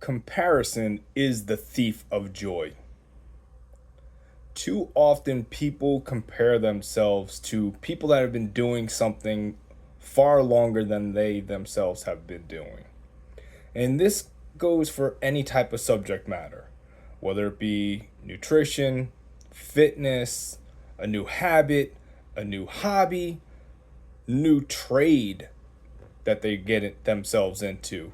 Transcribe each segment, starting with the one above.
Comparison is the thief of joy. Too often, people compare themselves to people that have been doing something far longer than they themselves have been doing. And this goes for any type of subject matter, whether it be nutrition, fitness, a new habit, a new hobby, new trade that they get themselves into.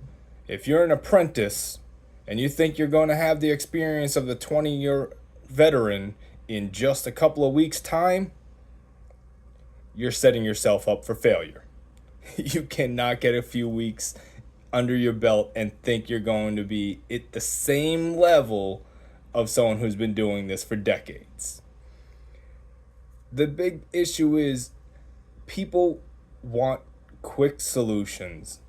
If you're an apprentice and you think you're going to have the experience of the 20-year veteran in just a couple of weeks' time, you're setting yourself up for failure. You cannot get a few weeks under your belt and think you're going to be at the same level of someone who's been doing this for decades. The big issue is people want quick solutions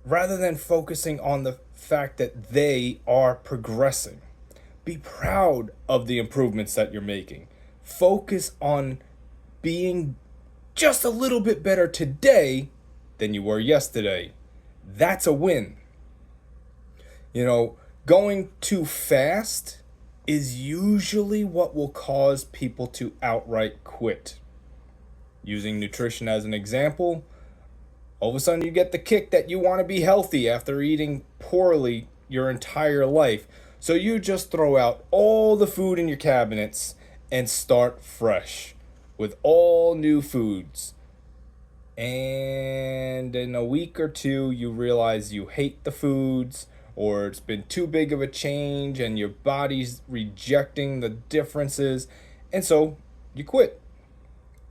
rather than focusing on the fact that they are progressing. Be proud of the improvements that you're making. Focus on being just a little bit better today than you were yesterday. That's a win. Going too fast is usually what will cause people to outright quit. Using nutrition as an example, all of a sudden you get the kick that you want to be healthy after eating poorly your entire life. So you just throw out all the food in your cabinets and start fresh with all new foods. And in a week or two, you realize you hate the foods, or it's been too big of a change and your body's rejecting the differences. And so you quit.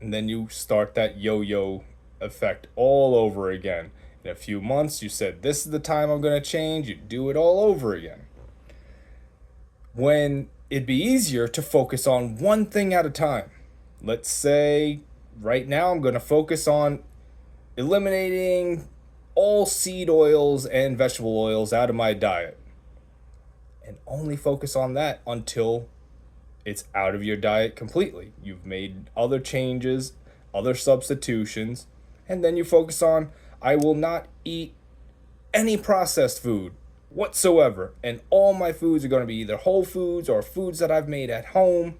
And then you start that yo-yo effect all over again. In a few months, you said, this is the time I'm going to change. You do it all over again. When it'd be easier to focus on one thing at a time. Let's say right now I'm going to focus on eliminating all seed oils and vegetable oils out of my diet. And only focus on that until it's out of your diet completely. You've made other changes, other substitutions, and then you focus on, I will not eat any processed food whatsoever. And all my foods are going to be either whole foods or foods that I've made at home.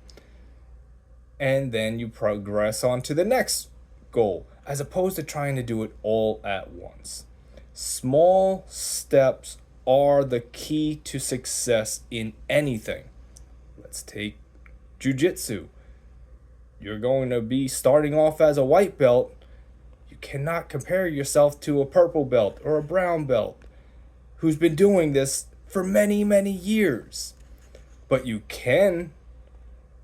And then you progress on to the next goal, as opposed to trying to do it all at once. Small steps are the key to success in anything. Let's take jiu-jitsu. You're going to be starting off as a white belt. You cannot compare yourself to a purple belt or a brown belt who's been doing this for many, many years. But you can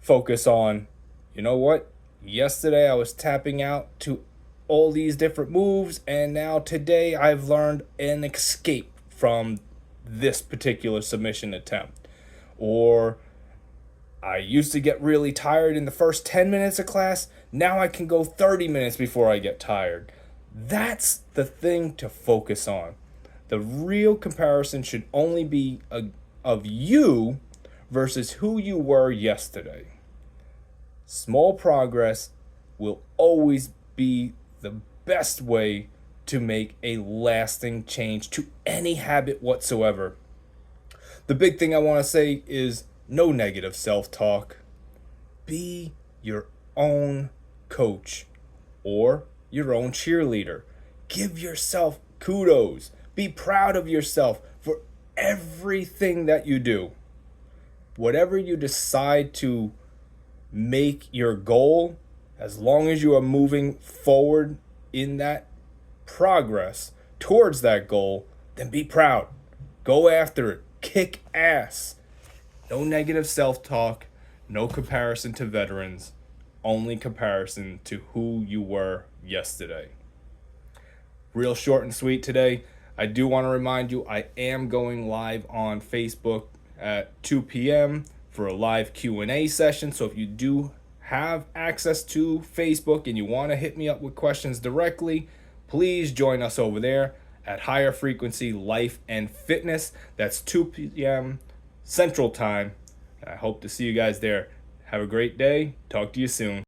focus on, you know what? Yesterday I was tapping out to all these different moves, and now today I've learned an escape from this particular submission attempt. Or I used to get really tired in the first 10 minutes of class. Now I can go 30 minutes before I get tired. That's the thing to focus on. The real comparison should only be of you versus who you were yesterday. Small progress will always be the best way to make a lasting change to any habit whatsoever. The big thing I want to say is no negative self-talk. Be your own coach or your own cheerleader. Give yourself kudos. Be proud of yourself for everything that you do. Whatever you decide to make your goal, as long as you are moving forward in that progress towards that goal, then be proud. Go after it. Kick ass. No negative self-talk, no comparison to veterans, only comparison to who you were yesterday. Real short and sweet today. I do want to remind you, I am going live on Facebook at 2 p.m. for a live Q&A session. So if you do have access to Facebook and you want to hit me up with questions directly, please join us over there at Higher Frequency Life and Fitness. That's 2 p.m. Central Time. I hope to see you guys there. Have a great day. Talk to you soon.